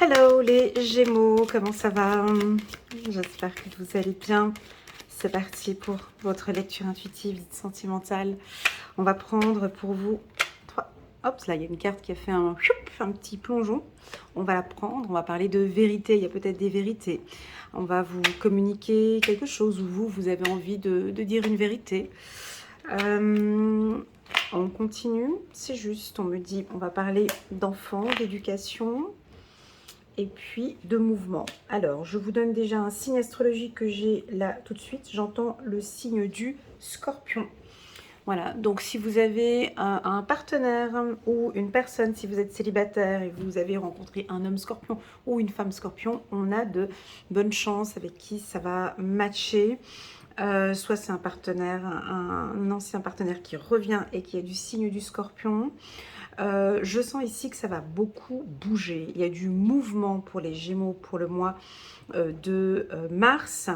Hello les Gémeaux, comment ça va? J'espère que vous allez bien. C'est parti pour votre lecture intuitive dite sentimentale. On va prendre pour vous trois. Hop, là il y a une carte qui a fait un petit plongeon. On va la prendre, on va parler de vérité. Il y a peut-être des vérités. On va vous communiquer quelque chose où vous avez envie de dire une vérité. On continue, c'est juste, on me dit, on va parler d'enfants, d'éducation et puis de mouvement. Alors, je vous donne déjà un signe astrologique que j'ai là tout de suite. J'entends le signe du Scorpion. Voilà, donc si vous avez un partenaire ou une personne, si vous êtes célibataire et vous avez rencontré un homme scorpion ou une femme scorpion, on a de bonnes chances avec qui ça va matcher. Soit c'est un partenaire, un ancien partenaire qui revient et qui a du signe du Scorpion. Je sens ici que ça va beaucoup bouger. Il y a du mouvement pour les Gémeaux pour le mois de mars.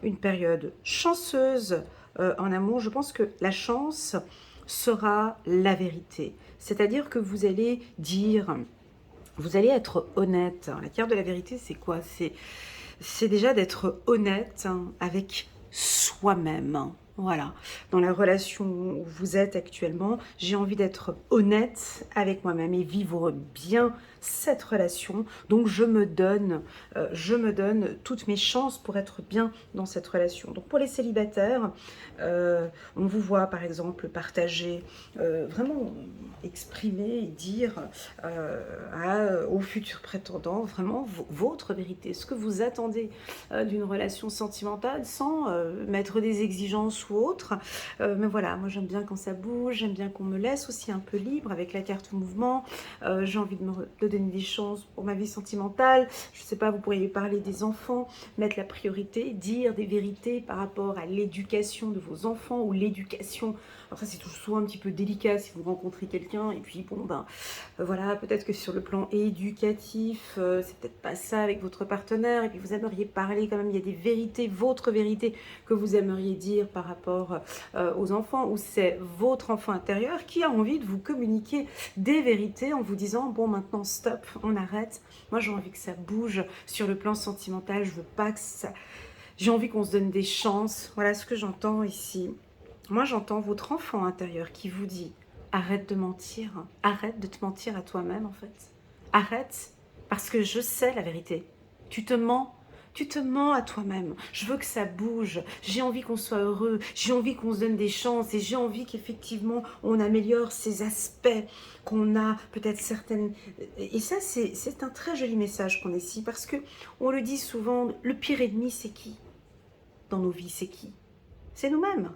Une période chanceuse en amour. Je pense que la chance sera la vérité. C'est-à-dire que vous allez dire, vous allez être honnête. La carte de la vérité, c'est quoi? C'est déjà d'être honnête avec soi-même. Voilà, dans la relation où vous êtes actuellement, j'ai envie d'être honnête avec moi-même et vivre bien cette relation. Donc je me donne toutes mes chances pour être bien dans cette relation. Donc pour les célibataires, on vous voit par exemple partager, vraiment exprimer et dire aux futurs prétendants vraiment votre vérité, ce que vous attendez d'une relation sentimentale sans mettre des exigences ou autre. Mais voilà, moi j'aime bien quand ça bouge, j'aime bien qu'on me laisse aussi un peu libre avec la carte mouvement. J'ai envie de donner des chances pour ma vie sentimentale. Je sais pas, vous pourriez parler des enfants, mettre la priorité, dire des vérités par rapport à l'éducation de vos enfants ou l'éducation. Alors ça c'est toujours un petit peu délicat si vous rencontrez quelqu'un et puis bon ben voilà, peut-être que sur le plan éducatif, c'est peut-être pas ça avec votre partenaire et puis vous aimeriez parler quand même, il y a des vérités, votre vérité que vous aimeriez dire par rapport aux enfants ou c'est votre enfant intérieur qui a envie de vous communiquer des vérités en vous disant bon maintenant stop, on arrête. Moi j'ai envie que ça bouge sur le plan sentimental, je veux pas que ça... J'ai envie qu'on se donne des chances. Voilà ce que j'entends ici. Moi j'entends votre enfant intérieur qui vous dit arrête de mentir, arrête de te mentir à toi-même en fait. Arrête, parce que je sais la vérité. Tu te mens. Tu te mens à toi-même. Je veux que ça bouge. J'ai envie qu'on soit heureux. J'ai envie qu'on se donne des chances. Et j'ai envie qu'effectivement, on améliore ces aspects qu'on a, peut-être certaines... Et ça, c'est un très joli message qu'on a ici. Parce que on le dit souvent, le pire ennemi, c'est qui? Dans nos vies, c'est qui? C'est nous-mêmes.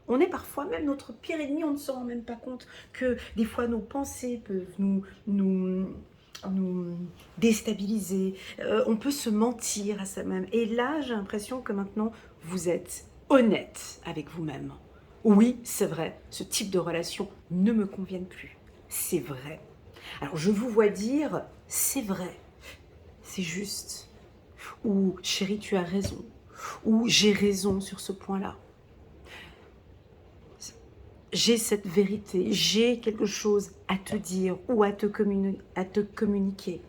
On est parfois même notre pire ennemi, on ne se rend même pas compte que des fois nos pensées peuvent nous déstabiliser. On peut se mentir à soi-même. Et là, j'ai l'impression que maintenant, vous êtes honnête avec vous-même. Oui, c'est vrai, ce type de relation ne me convient plus. C'est vrai. Alors, je vous vois dire, c'est vrai, c'est juste. Ou, chérie, tu as raison. Ou, j'ai raison sur ce point-là. J'ai cette vérité, j'ai quelque chose à te dire ou à te communiquer.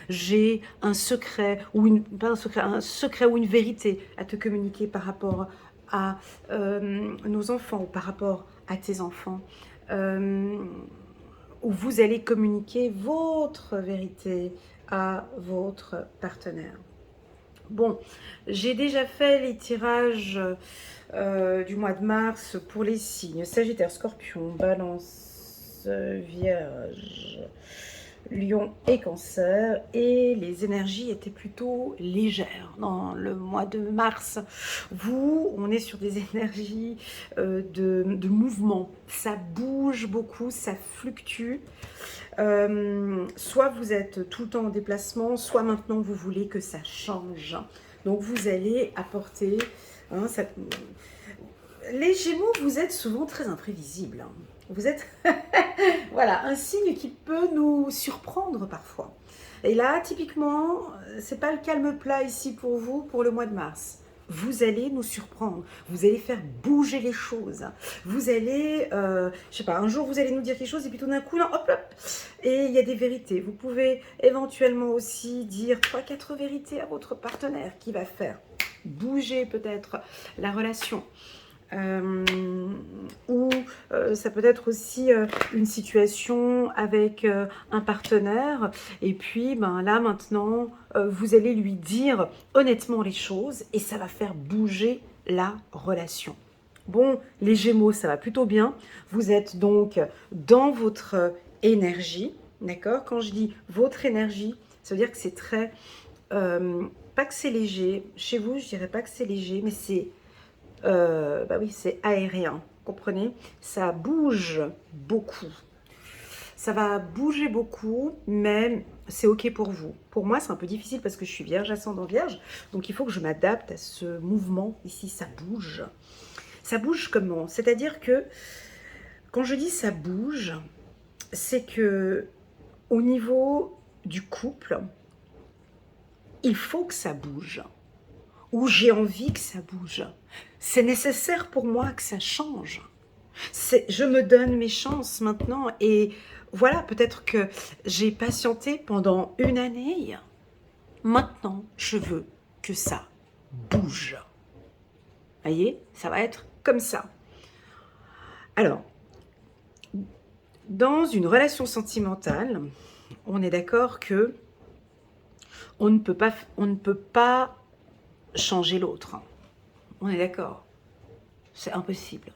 J'ai un secret ou un secret ou une vérité à te communiquer par rapport à nos enfants ou par rapport à tes enfants. Où vous allez communiquer votre vérité à votre partenaire. Bon, j'ai déjà fait les tirages du mois de mars pour les signes Sagittaire, Scorpion, Balance, Vierge, Lion et Cancer. Et les énergies étaient plutôt légères dans le mois de mars. Vous, on est sur des énergies de mouvement. Ça bouge beaucoup, ça fluctue. Soit vous êtes tout le temps en déplacement, soit maintenant vous voulez que ça change. Donc vous allez apporter... Les Gémeaux, vous êtes souvent très imprévisibles. Vous êtes voilà, un signe qui peut nous surprendre parfois. Et là, typiquement, c'est pas le calme plat ici pour vous pour le mois de mars. vous allez nous surprendre, vous allez faire bouger les choses, vous allez, je sais pas, un jour vous allez nous dire quelque chose et puis tout d'un coup, non, hop, hop, et il y a des vérités. Vous pouvez éventuellement aussi dire 3-4 vérités à votre partenaire qui va faire bouger peut-être la relation. Ou ça peut être aussi une situation avec un partenaire et puis ben, là maintenant vous allez lui dire honnêtement les choses et ça va faire bouger la relation. Bon, les Gémeaux, ça va plutôt bien. Vous êtes donc dans votre énergie, d'accord? Quand je dis votre énergie, ça veut dire que c'est très... pas que c'est léger. Chez vous, je dirais pas que c'est léger, mais c'est... bah oui, c'est aérien, comprenez? Ça bouge beaucoup. Ça va bouger beaucoup, mais c'est ok pour vous. Pour moi, c'est un peu difficile parce que je suis vierge, ascendant vierge, donc il faut que je m'adapte à ce mouvement. Ici, ça bouge. Ça bouge comment? C'est-à-dire que quand je dis ça bouge, c'est que au niveau du couple, il faut que ça bouge. Ou j'ai envie que ça bouge. C'est nécessaire pour moi que ça change. Je me donne mes chances maintenant et voilà, peut-être que j'ai patienté pendant une année. Maintenant, je veux que ça bouge. Voyez, ça va être comme ça. Alors, dans une relation sentimentale, on est d'accord que on ne peut pas changer l'autre. On est d'accord. C'est impossible.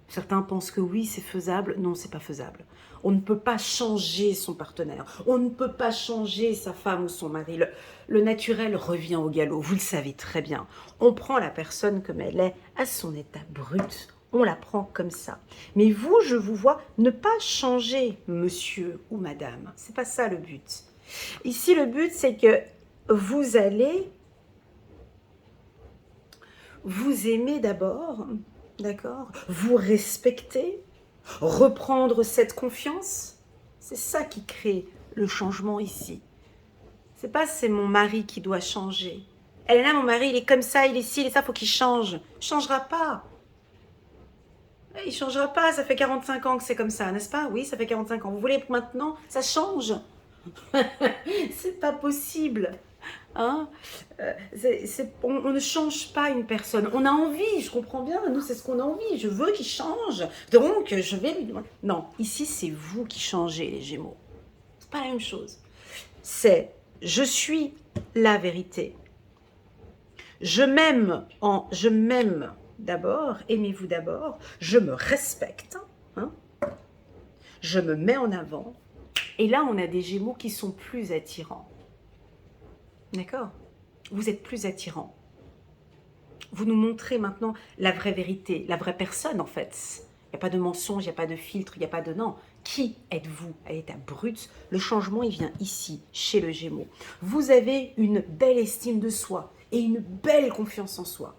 Certains pensent que oui, c'est faisable. Non, c'est pas faisable. On ne peut pas changer son partenaire. On ne peut pas changer sa femme ou son mari. Le naturel revient au galop. Vous le savez très bien. On prend la personne comme elle est, à son état brut. On la prend comme ça. Mais vous, je vous vois ne pas changer monsieur ou madame. C'est pas ça le but. Ici, le but, c'est que vous allez vous aimer d'abord, d'accord? Vous respecter, reprendre cette confiance. C'est ça qui crée le changement ici. C'est pas c'est mon mari qui doit changer. Elle est là, mon mari, il est comme ça, il est ci, il est ça, faut qu'il change. Il changera pas. Il changera pas, ça fait 45 ans que c'est comme ça, n'est-ce pas? Oui, ça fait 45 ans. Vous voulez que maintenant, ça change? C'est pas possible. Hein? On ne change pas une personne. On a envie, je comprends bien. Nous, c'est ce qu'on a envie. Je veux qu'il change. Donc, je vais lui demander. Non, ici, c'est vous qui changez, les Gémeaux. C'est pas la même chose. C'est je suis la vérité. Je m'aime d'abord. Aimez-vous d'abord. Je me respecte. Hein? Je me mets en avant. Et là, on a des Gémeaux qui sont plus attirants. D'accord? Vous êtes plus attirant. Vous nous montrez maintenant la vraie vérité, la vraie personne en fait. Il n'y a pas de mensonge, il n'y a pas de filtre, il n'y a pas de non. Qui êtes-vous à l'état brut? Le changement, il vient ici, chez le Gémeaux. Vous avez une belle estime de soi et une belle confiance en soi.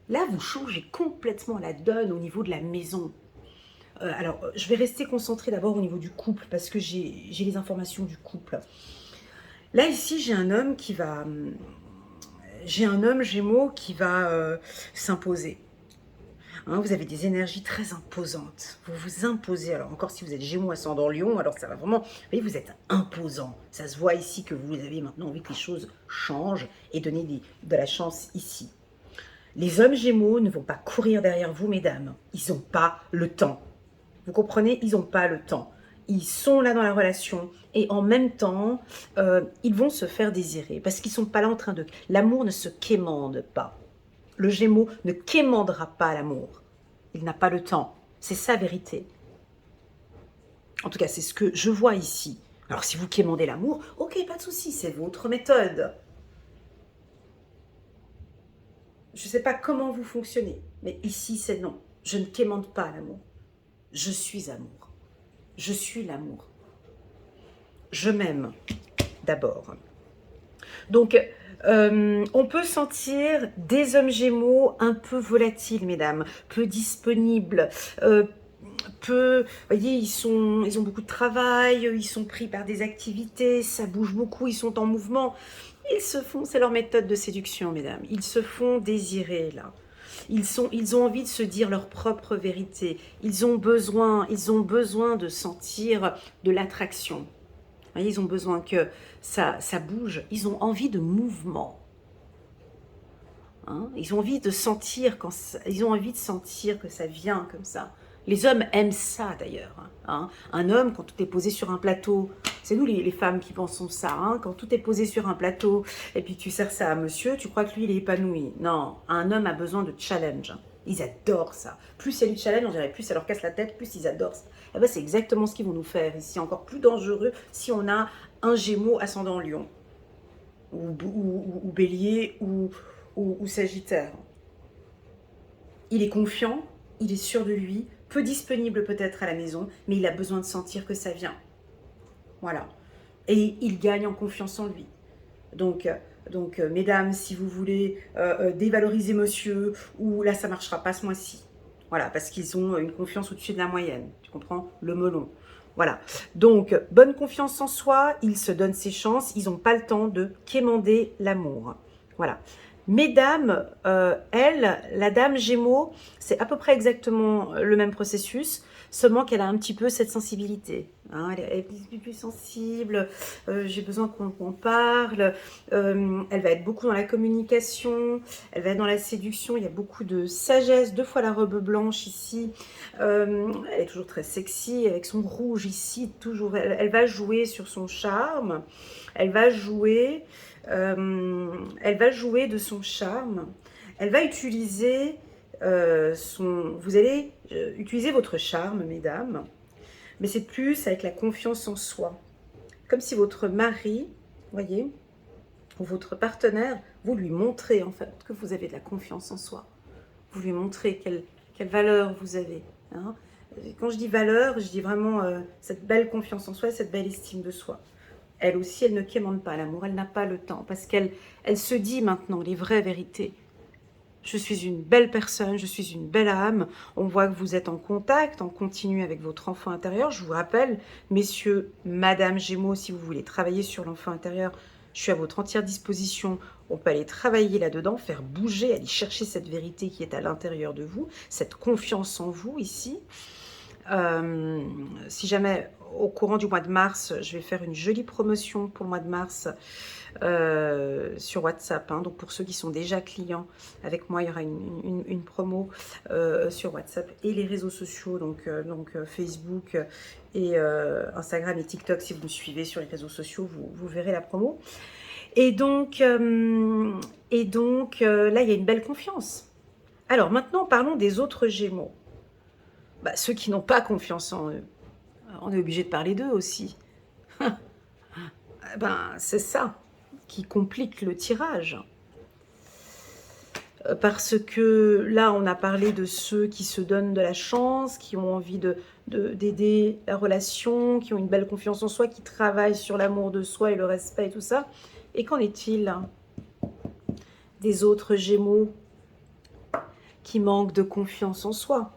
Là, vous changez complètement la donne au niveau de la maison. Alors, je vais rester concentrée d'abord au niveau du couple parce que j'ai les informations du couple. Là, ici, j'ai un homme qui va... J'ai un homme Gémeaux qui va s'imposer. Hein, vous avez des énergies très imposantes. Vous vous imposez. Alors, encore si vous êtes Gémeaux ascendant Lion, alors ça va vraiment... Vous voyez, vous êtes imposant. Ça se voit ici que vous avez maintenant envie que les choses changent et donner de la chance ici. Les hommes Gémeaux ne vont pas courir derrière vous, mesdames. Ils n'ont pas le temps. Vous comprenez? Ils n'ont pas le temps. Ils sont là dans la relation et en même temps, ils vont se faire désirer parce qu'ils ne sont pas là en train de... L'amour ne se quémande pas. Le Gémeaux ne quémandera pas l'amour. Il n'a pas le temps. C'est sa vérité. En tout cas, c'est ce que je vois ici. Alors, si vous quémandez l'amour, ok, pas de souci, c'est votre méthode. Je ne sais pas comment vous fonctionnez, mais ici, c'est non. Je ne quémande pas l'amour. Je suis amour. Je suis l'amour. Je m'aime d'abord. Donc, on peut sentir des hommes Gémeaux un peu volatiles, mesdames, peu disponibles, vous voyez, ils ont beaucoup de travail, ils sont pris par des activités, ça bouge beaucoup, ils sont en mouvement. Ils se font, c'est leur méthode de séduction, mesdames. Ils se font désirer, là. Ils ont envie de se dire leur propre vérité. Ils ont besoin de sentir de l'attraction. Ils ont besoin que ça bouge. Ils ont envie de mouvement. Hein, ils ont envie de sentir ils ont envie de sentir que ça vient comme ça. Les hommes aiment ça d'ailleurs. Hein. Un homme, quand tout est posé sur un plateau, c'est nous les femmes qui pensons ça. Hein, quand tout est posé sur un plateau et puis tu sers ça à monsieur, tu crois que lui il est épanoui. Non, un homme a besoin de challenge. Ils adorent ça. Plus il y a du challenge, on dirait plus ça leur casse la tête, plus ils adorent ça. Et ben, c'est exactement ce qu'ils vont nous faire ici. Encore plus dangereux si on a un Gémeaux ascendant Lion ou Bélier ou Sagittaire. Il est confiant, il est sûr de lui, peu disponible peut-être à la maison, mais il a besoin de sentir que ça vient. Voilà. Et il gagne en confiance en lui. Donc mesdames, si vous voulez dévaloriser monsieur, ou là ça ne marchera pas ce mois-ci. Voilà, parce qu'ils ont une confiance au-dessus de la moyenne. Tu comprends? Le melon. Voilà. Donc, bonne confiance en soi, ils se donnent ses chances, ils n'ont pas le temps de quémander l'amour. Voilà. Mesdames, la dame Gémeaux, c'est à peu près exactement le même processus, seulement qu'elle a un petit peu cette sensibilité. Hein, elle est plus sensible, j'ai besoin qu'on parle, elle va être beaucoup dans la communication, elle va être dans la séduction, il y a beaucoup de sagesse, 2 fois la robe blanche ici, elle est toujours très sexy, avec son rouge ici, toujours, elle va jouer sur son charme, elle va jouer de son charme, elle va utiliser vous allez utiliser votre charme, mesdames, mais c'est plus avec la confiance en soi. Comme si votre mari, voyez, ou votre partenaire, vous lui montrez en fait que vous avez de la confiance en soi. Vous lui montrez quelle valeur vous avez. Hein. Quand je dis valeur, je dis vraiment cette belle confiance en soi, cette belle estime de soi. Elle aussi, elle ne quémande pas l'amour, elle n'a pas le temps, parce qu'elle se dit maintenant les vraies vérités. Je suis une belle personne, je suis une belle âme. On voit que vous êtes en contact, en continu avec votre enfant intérieur. Je vous rappelle, messieurs, madame Gémeaux, si vous voulez travailler sur l'enfant intérieur, je suis à votre entière disposition. On peut aller travailler là-dedans, faire bouger, aller chercher cette vérité qui est à l'intérieur de vous, cette confiance en vous ici. Si jamais au courant du mois de mars, je vais faire une jolie promotion pour le mois de mars sur WhatsApp. Hein. Donc pour ceux qui sont déjà clients avec moi, il y aura une promo sur WhatsApp et les réseaux sociaux, donc Facebook et Instagram et TikTok. Si vous me suivez sur les réseaux sociaux, vous verrez la promo. Et donc là, il y a une belle confiance. Alors maintenant, parlons des autres Gémeaux. Bah, ceux qui n'ont pas confiance en eux. On est obligé de parler d'eux aussi. C'est ça qui complique le tirage. Parce que là, on a parlé de ceux qui se donnent de la chance, qui ont envie d'aider la relation, qui ont une belle confiance en soi, qui travaillent sur l'amour de soi et le respect et tout ça. Et qu'en est-il des autres Gémeaux qui manquent de confiance en soi?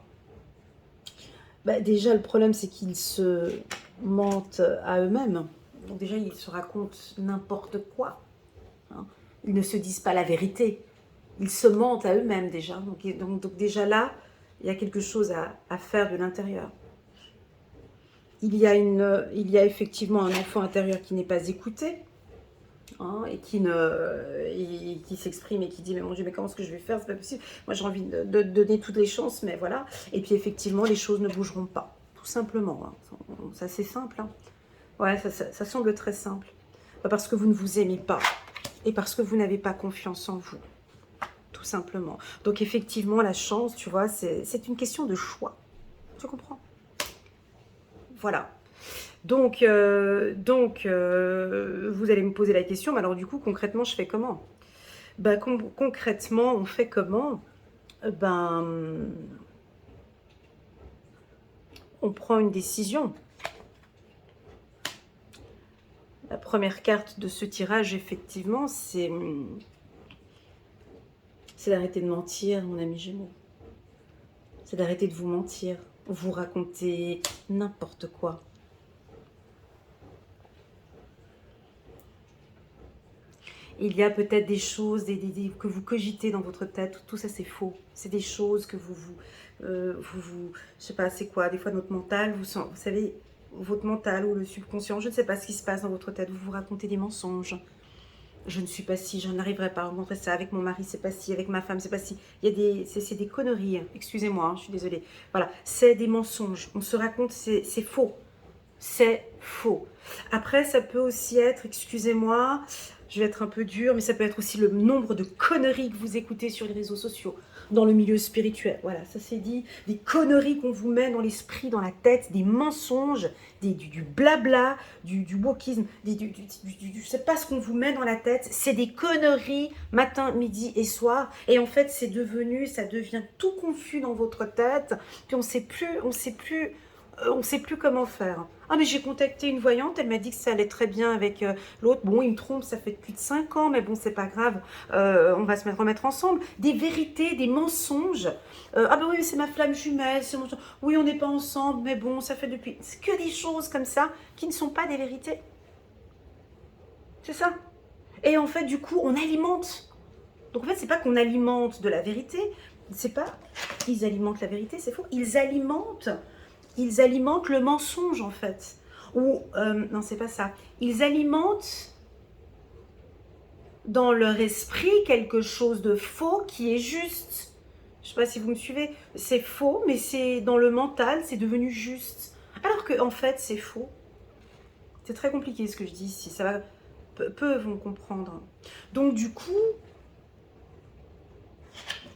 Déjà, le problème, c'est qu'ils se mentent à eux-mêmes. Donc déjà, ils se racontent n'importe quoi. Hein. Ils ne se disent pas la vérité. Ils se mentent à eux-mêmes déjà. Donc déjà là, il y a quelque chose à faire de l'intérieur. Il y a effectivement un enfant intérieur qui n'est pas écouté. Hein, et qui s'exprime et qui dit mais mon Dieu, mais comment est-ce que je vais faire, c'est pas possible, moi j'ai envie de donner toutes les chances, mais voilà. Et puis effectivement les choses ne bougeront pas, tout simplement. Hein. Ça c'est simple. Hein. Ouais, ça semble très simple. Parce que vous ne vous aimez pas et parce que vous n'avez pas confiance en vous, tout simplement. Donc effectivement la chance, tu vois, c'est une question de choix. Tu comprends? Voilà. Donc, vous allez me poser la question, mais alors du coup, concrètement, je fais comment? Concrètement, on fait comment? On prend une décision. La première carte de ce tirage, effectivement, c'est d'arrêter de mentir, mon ami Gémeaux. C'est d'arrêter de vous mentir, vous raconter n'importe quoi. Il y a peut-être des choses que vous cogitez dans votre tête. Tout ça, c'est faux. C'est des choses que je sais pas, c'est quoi. Des fois, notre mental, vous savez, votre mental ou le subconscient, je ne sais pas ce qui se passe dans votre tête. Vous vous racontez des mensonges. Je ne suis pas si, je n'arriverai pas à rencontrer ça avec mon mari, c'est pas si, avec ma femme, c'est pas si. Il y a c'est des conneries. Excusez-moi, hein, je suis désolée. Voilà, c'est des mensonges. On se raconte, c'est faux. C'est faux. Après, ça peut aussi être, excusez-moi, je vais être un peu dure, mais ça peut être aussi le nombre de conneries que vous écoutez sur les réseaux sociaux, dans le milieu spirituel. Voilà, ça c'est dit. Des conneries qu'on vous met dans l'esprit, dans la tête, des mensonges, du blabla, du wokisme, je sais pas ce qu'on vous met dans la tête. C'est des conneries matin, midi et soir. Et en fait, c'est devenu, ça devient tout confus dans votre tête. Puis on sait plus comment faire. Ah mais j'ai contacté une voyante, elle m'a dit que ça allait très bien avec l'autre. Bon, il me trompe, ça fait plus de 5 ans, mais bon, c'est pas grave. On va se remettre ensemble. Des vérités, des mensonges. Ah bah oui, c'est ma flamme jumelle. Oui, on n'est pas ensemble, mais bon, ça fait depuis... C'est que des choses comme ça qui ne sont pas des vérités. C'est ça. Et en fait, du coup, on alimente. Donc en fait, c'est pas qu'on alimente de la vérité. C'est pas... Ils alimentent la vérité, c'est faux. Ils alimentent le mensonge en fait. Ou, non, c'est pas ça. Ils alimentent dans leur esprit quelque chose de faux qui est juste. Je sais pas si vous me suivez. C'est faux, mais c'est dans le mental, c'est devenu juste. Alors que en fait, c'est faux. C'est très compliqué ce que je dis ici. Ça va, peu vont comprendre. Donc du coup,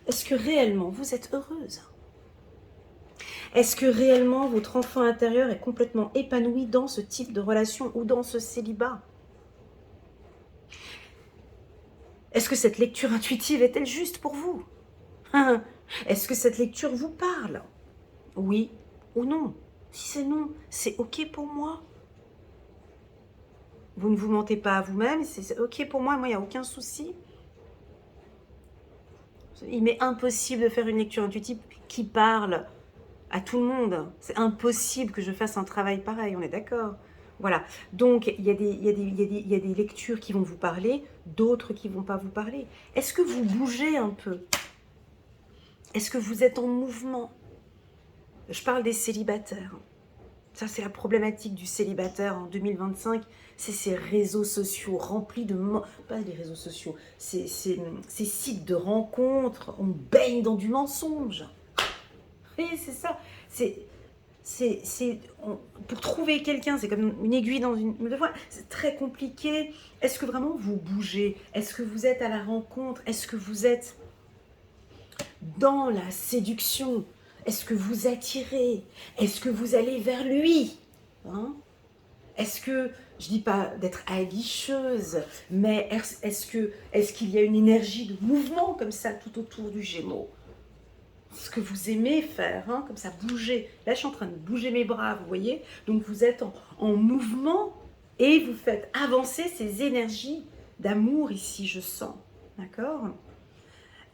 est-ce que réellement vous êtes heureuse ? Est-ce que réellement votre enfant intérieur est complètement épanoui dans ce type de relation ou dans ce célibat? Est-ce que cette lecture intuitive est-elle juste pour vous? Est-ce que cette lecture vous parle? Oui ou non? Si c'est non, c'est ok pour moi. Vous ne vous mentez pas à vous-même, c'est ok pour moi, il n'y a aucun souci. Il m'est impossible de faire une lecture intuitive qui parle à tout le monde. C'est impossible que je fasse un travail pareil, on est d'accord? Voilà, donc il y a des lectures qui vont vous parler, d'autres qui ne vont pas vous parler. Est-ce que vous bougez un peu? Est-ce que vous êtes en mouvement? Je parle des célibataires. Ça, c'est la problématique du célibataire en 2025. C'est ces réseaux sociaux remplis de... Pas les réseaux sociaux, ces sites de rencontres. On baigne dans du mensonge. Oui, c'est ça. Pour trouver quelqu'un, c'est comme une aiguille dans une voie. C'est très compliqué. Est-ce que vraiment vous bougez? Est-ce que vous êtes à la rencontre? Est-ce que vous êtes dans la séduction? Est-ce que vous attirez? Est-ce que vous allez vers lui? Est-ce que, je dis pas d'être aguicheuse, mais est-ce qu'il y a une énergie de mouvement comme ça tout autour du Gémeaux? Ce que vous aimez faire, comme ça, bouger. Là, je suis en train de bouger mes bras, vous voyez? Donc, vous êtes en mouvement et vous faites avancer ces énergies d'amour ici, je sens. D'accord?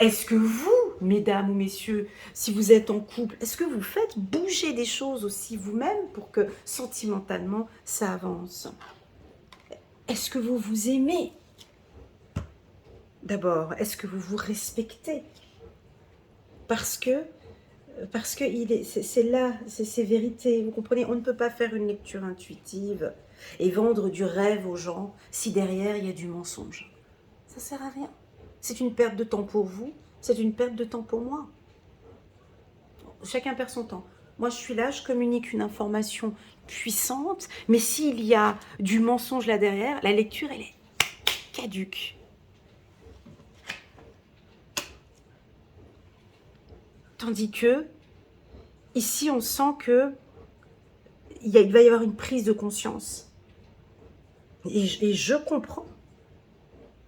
Est-ce que vous, mesdames ou messieurs, si vous êtes en couple, est-ce que vous faites bouger des choses aussi vous-même pour que sentimentalement, ça avance? Est-ce que vous vous aimez? D'abord, est-ce que vous vous respectez? Parce que c'est là, c'est ces vérités, vous comprenez, on ne peut pas faire une lecture intuitive et vendre du rêve aux gens si derrière il y a du mensonge. Ça sert à rien. C'est une perte de temps pour vous, c'est une perte de temps pour moi. Chacun perd son temps. Moi je suis là, je communique une information puissante, mais s'il y a du mensonge là derrière, la lecture elle est caduque. Tandis que, ici, on sent que il va y avoir une prise de conscience. Et je comprends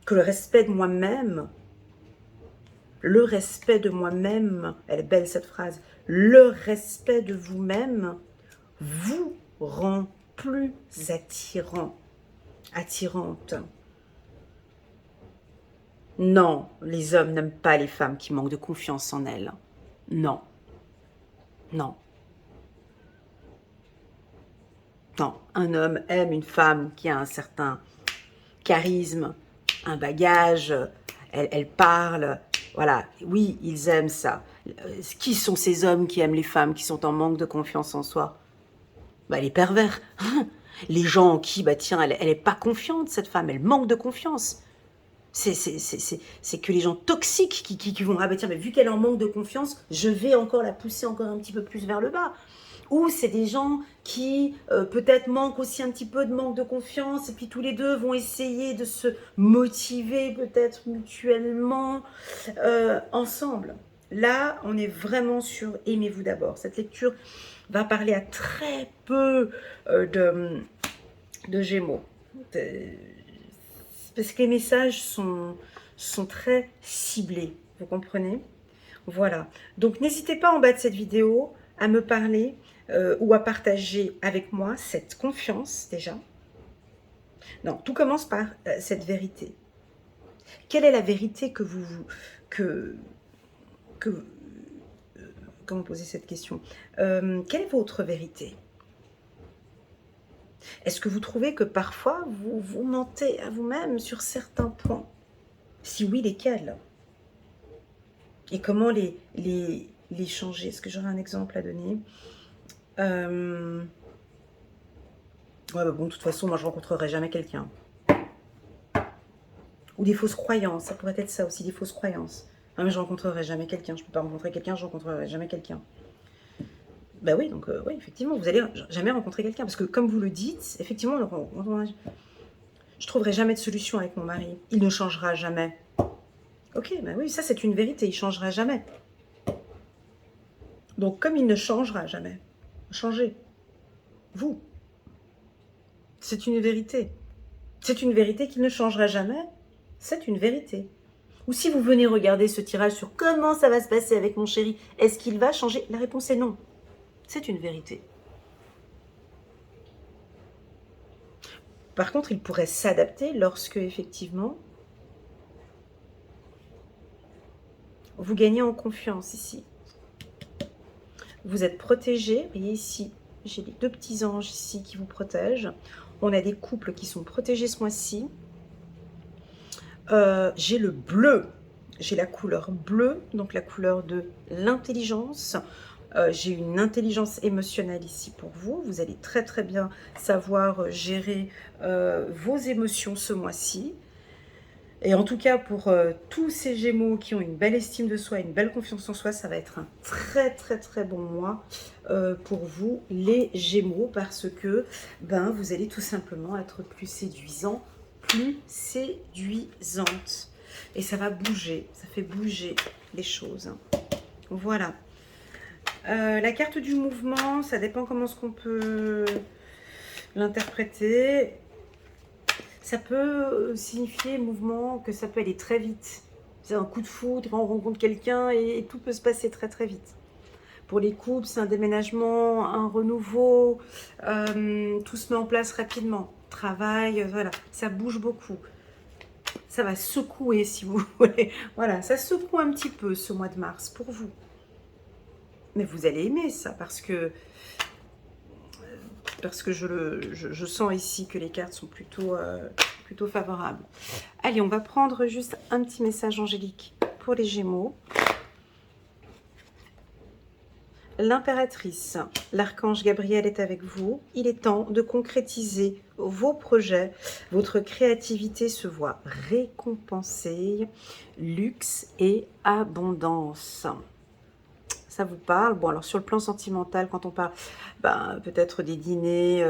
que le respect de moi-même, elle est belle cette phrase, le respect de vous-même vous rend plus attirante. Non, les hommes n'aiment pas les femmes qui manquent de confiance en elles. Non. Non. Non. Un homme aime une femme qui a un certain charisme, un bagage, elle parle, voilà, oui, ils aiment ça. Qui sont ces hommes qui aiment les femmes, qui sont en manque de confiance en soi? Bah, les pervers. Les gens en qui, bah tiens, elle est pas confiante, cette femme, elle manque de confiance. C'est que les gens toxiques qui vont, ah bah tiens, mais vu qu'elle en manque de confiance, je vais encore la pousser encore un petit peu plus vers le bas. Ou c'est des gens qui peut-être manquent aussi un petit peu de manque de confiance et puis tous les deux vont essayer de se motiver peut-être mutuellement ensemble. Là, on est vraiment sur aimez-vous d'abord. Cette lecture va parler à très peu de Gémeaux. Parce que les messages sont très ciblés, vous comprenez? Voilà. Donc, n'hésitez pas en bas de cette vidéo à me parler ou à partager avec moi cette confiance déjà. Non, tout commence par cette vérité. Quelle est la vérité que comment poser cette question? Quelle est votre vérité? Est-ce que vous trouvez que parfois vous vous mentez à vous-même sur certains points? Si oui, lesquels? Et comment les changer? Est-ce que j'aurais un exemple à donner? Ouais, bah bon, de toute façon, moi je rencontrerai jamais quelqu'un. Ou des fausses croyances, ça pourrait être ça aussi, des fausses croyances. Ah mais je rencontrerai jamais quelqu'un, je peux pas rencontrer quelqu'un, je rencontrerai jamais quelqu'un. Bah oui, donc oui, effectivement, vous allez jamais rencontrer quelqu'un. Parce que comme vous le dites, effectivement, je trouverai jamais de solution avec mon mari. Il ne changera jamais. Ok, bah oui, ça c'est une vérité, il ne changera jamais. Donc comme il ne changera jamais, changez. Vous. C'est une vérité. C'est une vérité qu'il ne changera jamais. C'est une vérité. Ou si vous venez regarder ce tirage sur comment ça va se passer avec mon chéri, est-ce qu'il va changer? La réponse est non. C'est une vérité. Par contre, il pourrait s'adapter lorsque, effectivement, vous gagnez en confiance ici. Vous êtes protégé. Vous voyez ici, j'ai les deux petits anges ici qui vous protègent. On a des couples qui sont protégés ce mois-ci. J'ai le bleu. J'ai la couleur bleue, donc la couleur de l'intelligence. J'ai une intelligence émotionnelle ici pour vous. Vous allez très très bien savoir gérer vos émotions ce mois-ci. Et en tout cas, pour tous ces Gémeaux qui ont une belle estime de soi, une belle confiance en soi, ça va être un très très très bon mois pour vous, les Gémeaux, parce que ben, vous allez tout simplement être plus séduisant, plus séduisante. Et ça va bouger, ça fait bouger les choses. Voilà. La carte du mouvement, ça dépend comment est-ce qu'on peut l'interpréter. Ça peut signifier mouvement, que ça peut aller très vite. C'est un coup de foudre, on rencontre quelqu'un et tout peut se passer très très vite. Pour les couples, c'est un déménagement, un renouveau, tout se met en place rapidement. Travail, voilà, ça bouge beaucoup. Ça va secouer si vous voulez. Voilà, ça secoue un petit peu ce mois de mars pour vous. Mais vous allez aimer ça parce que je sens ici que les cartes sont plutôt favorables. Allez, on va prendre juste un petit message angélique pour les Gémeaux. L'impératrice, l'archange Gabriel est avec vous. Il est temps de concrétiser vos projets. Votre créativité se voit récompensée. Luxe et abondance. Ça vous parle? Bon, alors sur le plan sentimental, quand on parle ben, peut-être des dîners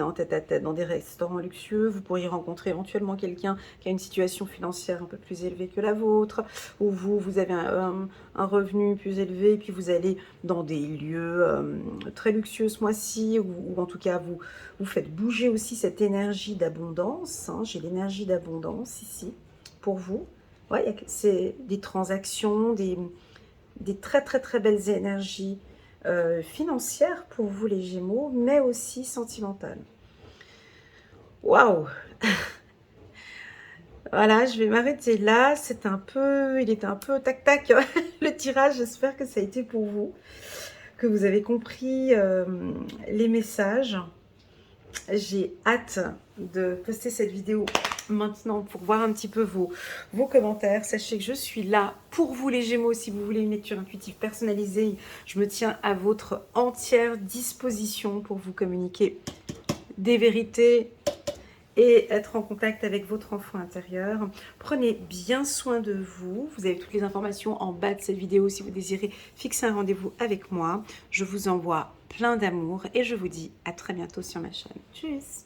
en tête-à-tête dans des restaurants luxueux, vous pourriez rencontrer éventuellement quelqu'un qui a une situation financière un peu plus élevée que la vôtre, ou vous avez un revenu plus élevé, et puis vous allez dans des lieux très luxueux ce mois-ci, ou en tout cas vous faites bouger aussi cette énergie d'abondance. Hein. J'ai l'énergie d'abondance ici pour vous. Ouais, c'est des transactions, des très très très belles énergies financières pour vous les Gémeaux, mais aussi sentimentales. Waouh. Voilà, je vais m'arrêter là. Il était un peu tac tac le tirage. J'espère que ça a été pour vous, que vous avez compris les messages. J'ai hâte de poster cette vidéo maintenant pour voir un petit peu vos commentaires. Sachez que je suis là pour vous les Gémeaux. Si vous voulez une lecture intuitive personnalisée, je me tiens à votre entière disposition pour vous communiquer des vérités et être en contact avec votre enfant intérieur. Prenez bien soin de vous. Vous avez toutes les informations en bas de cette vidéo si vous désirez fixer un rendez-vous avec moi. Je vous envoie plein d'amour et je vous dis à très bientôt sur ma chaîne. Tchuss!